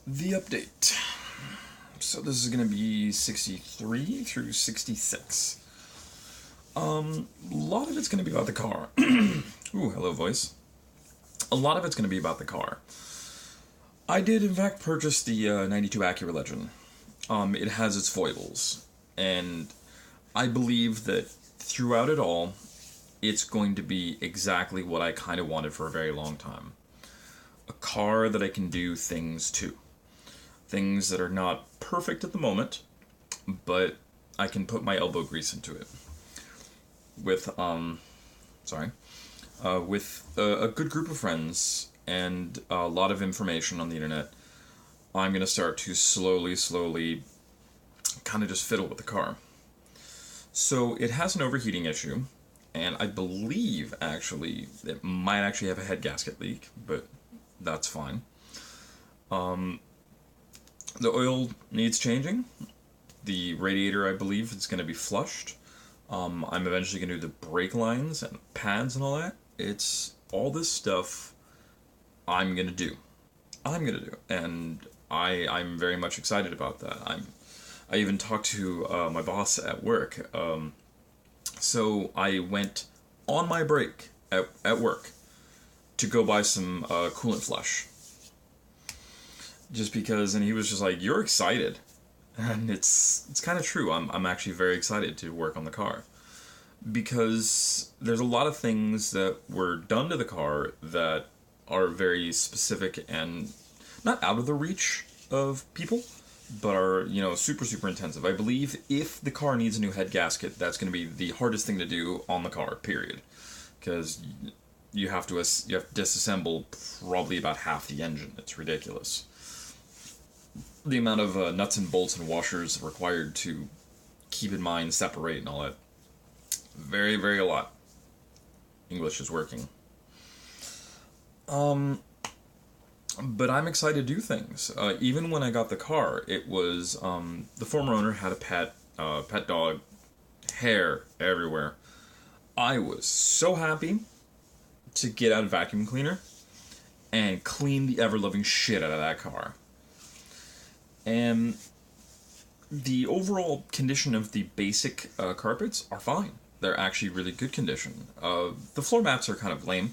The update. So this is going to be 63 through 66. A lot of it's going to be about the car. Ooh, hello voice. A lot of it's going to be about the car. I did in fact purchase the 92 Acura Legend. It has its foibles, and I believe that throughout it all, it's going to be exactly what I kind of wanted for a very long time. A car that I can do things to. Things that are not perfect at the moment, but I can put my elbow grease into it. With, with a good group of friends and a lot of information on the internet, I'm going to start to slowly kind of just fiddle with the car. So it has an overheating issue, and I believe actually it might actually have a head gasket leak, but that's fine. The oil needs changing. The radiator, I believe, is going to be flushed. I'm eventually going to do the brake lines and pads and all that. It's all this stuff I'm going to do. And I'm very much excited about that. I even talked to my boss at work. So I went on my break at work to go buy some coolant flush. Just because, and he was just like, "You're excited," and it's kind of true. I'm actually very excited to work on the car because there's a lot of things that were done to the car that are very specific and not out of the reach of people, but are super intensive. I believe if the car needs a new head gasket, that's going to be the hardest thing to do on the car. Period, because you have to disassemble probably about half the engine. It's ridiculous. The amount of nuts and bolts and washers required to keep in mind, separate, and all that. Very a lot. English is working. But I'm excited to do things. Even when I got the car, it was the former owner had a pet dog, hair everywhere. I was so happy to get out a vacuum cleaner and clean the ever-loving shit out of that car. And the overall condition of the basic carpets are fine. They're actually really good condition. The floor mats are kind of lame,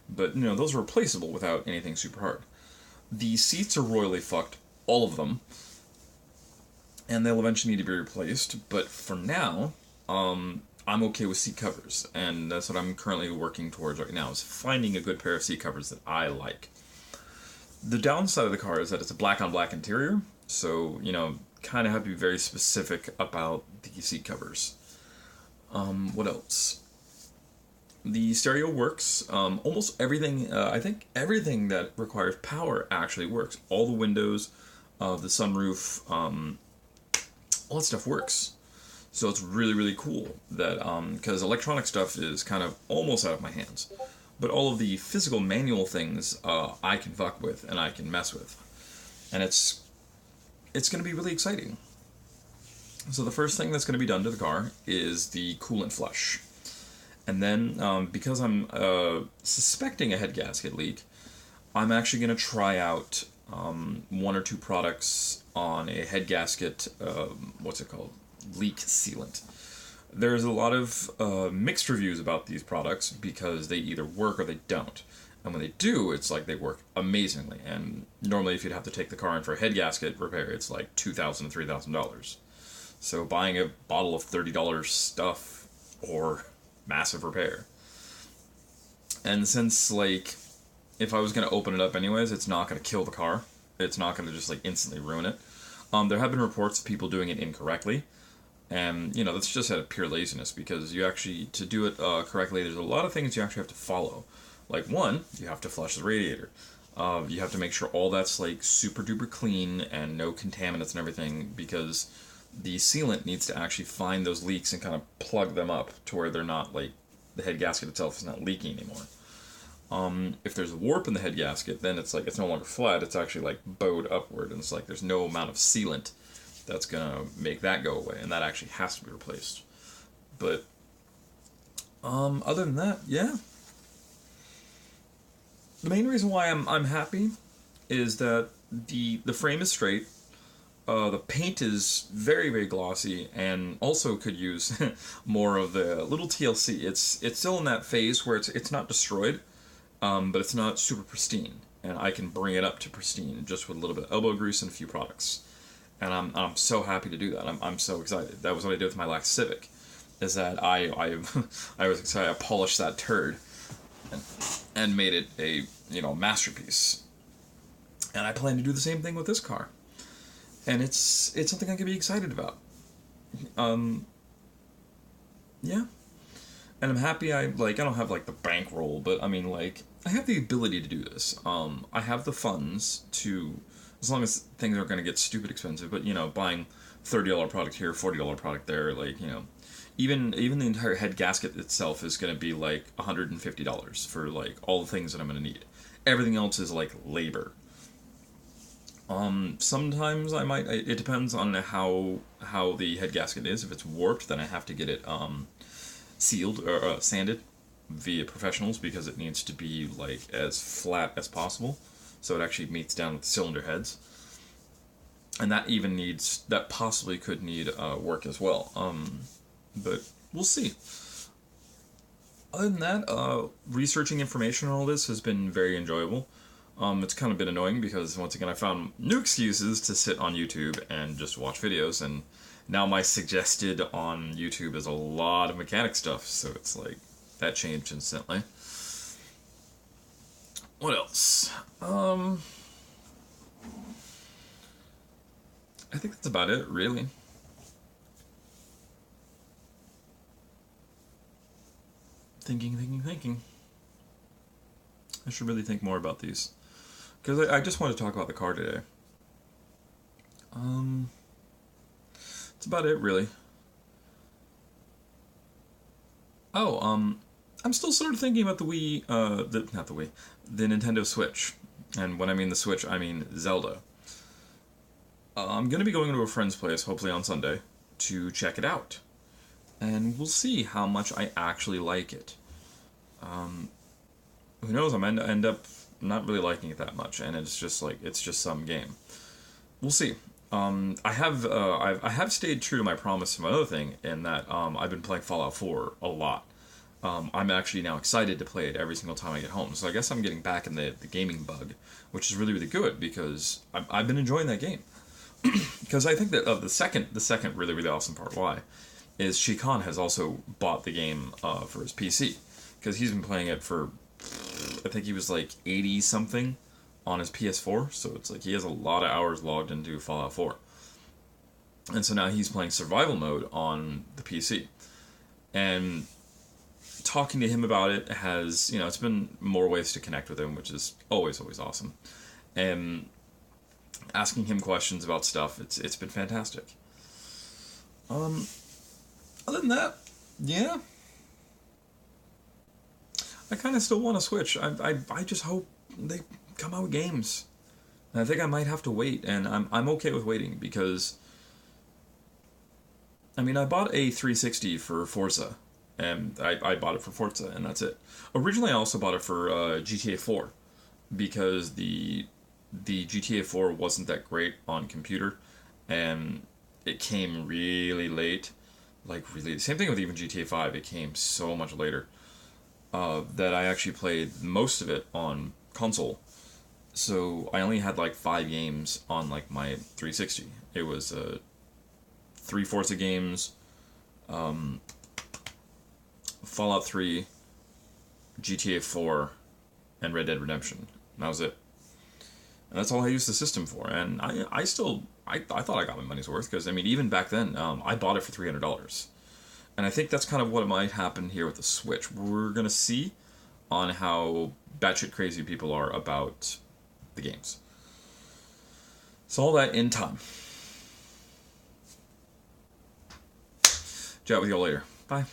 but those are replaceable without anything super hard. The seats are royally fucked, all of them, and they'll eventually need to be replaced. But for now, I'm okay with seat covers, and that's what I'm currently working towards right now, is finding a good pair of seat covers that I like. The downside of the car is that it's a black on black interior, so, kind of have to be very specific about the seat covers. What else? The stereo works. Almost everything, I think everything that requires power actually works. All the windows, the sunroof, all that stuff works. So it's really cool that, because electronic stuff is kind of almost out of my hands. But all of the physical manual things, I can fuck with and I can mess with. And it's going to be really exciting. So the first thing that's going to be done to the car is the coolant flush. And then, because I'm suspecting a head gasket leak, I'm actually going to try out one or two products on a head gasket, leak sealant. There's a lot of mixed reviews about these products because they either work or they don't. And when they do, it's like they work amazingly. And normally, if you'd have to take the car in for a head gasket repair, it's like $2,000 to $3,000. So buying a bottle of $30 stuff or massive repair. And since, if I was going to open it up anyways, it's not going to kill the car. It's not going to just, instantly ruin it. There have been reports of people doing it incorrectly. And, that's just out of pure laziness, because you actually, to do it correctly, there's a lot of things you actually have to follow. Like, one, you have to flush the radiator. You have to make sure all that's, super duper clean and no contaminants and everything, because the sealant needs to actually find those leaks and kind of plug them up to where they're not, the head gasket itself is not leaking anymore. If there's a warp in the head gasket, then it's it's no longer flat, it's actually bowed upward, and it's there's no amount of sealant that's gonna make that go away, and that actually has to be replaced. But other than that, yeah. The main reason why I'm happy is that the frame is straight. The paint is very, very glossy, and also could use more of the little TLC. It's still in that phase where it's not destroyed, but it's not super pristine, and I can bring it up to pristine just with a little bit of elbow grease and a few products, and I'm so happy to do that. I'm so excited. That was what I did with my last Civic, is that I I was excited. I polished that turd, and made it a masterpiece, and I plan to do the same thing with this car. And it's something I can be excited about. Yeah. And I'm happy I don't have like the bankroll, but I mean like I have the ability to do this. I have the funds to, as long as things aren't gonna get stupid expensive, but buying $30 product here, $40 product there, even the entire head gasket itself is gonna be like $150 for like all the things that I'm gonna need. Everything else is like labor. Sometimes I might. It depends on how the head gasket is. If it's warped, then I have to get it sealed or sanded via professionals because it needs to be like as flat as possible, so it actually meets down with the cylinder heads. And that possibly could need work as well. But we'll see. Other than that, researching information on all this has been very enjoyable. It's kind of been annoying because, once again, I found new excuses to sit on YouTube and just watch videos, and now my suggested on YouTube is a lot of mechanic stuff, so it's like, that changed instantly. What else? I think that's about it, really. Thinking. I should really think more about these. Because I just want to talk about the car today. That's about it, really. Oh, I'm still sort of thinking about the Wii, not the Wii, the Nintendo Switch. And when I mean the Switch, I mean Zelda. I'm going to be going to a friend's place, hopefully on Sunday, to check it out. And we'll see how much I actually like it. Who knows, I might end up not really liking it that much, and it's just some game. We'll see. I have stayed true to my promise to my other thing in that I've been playing Fallout 4 a lot. I'm actually now excited to play it every single time I get home. So I guess I'm getting back in the gaming bug, which is really, really good because I've been enjoying that game. Because I think that the second really, really awesome part why is Shikan has also bought the game for his PC because he's been playing it for, I think he was like 80 something on his PS4, so it's like he has a lot of hours logged into Fallout 4. And so now he's playing survival mode on the PC. And talking to him about it has, it's been more ways to connect with him, which is always, always awesome. And asking him questions about stuff, it's been fantastic. Other than that, yeah. I kind of still want to Switch. I just hope they come out with games. And I think I might have to wait, and I'm okay with waiting because, I mean, I bought a 360 for Forza, and I bought it for Forza, and that's it. Originally, I also bought it for GTA 4 because the GTA 4 wasn't that great on computer, and it came really late. Like, really, same thing with even GTA 5. It came so much later. That I actually played most of it on console. So I only had like 5 games on like my 360. It was 3 Forza games, Fallout 3, GTA 4, and Red Dead Redemption. And that was it. And that's all I used the system for. And I thought I got my money's worth because, I mean, even back then, I bought it for $300. And I think that's kind of what might happen here with the Switch. We're going to see on how batshit crazy people are about the games. So all that in time. Chat with you all later. Bye.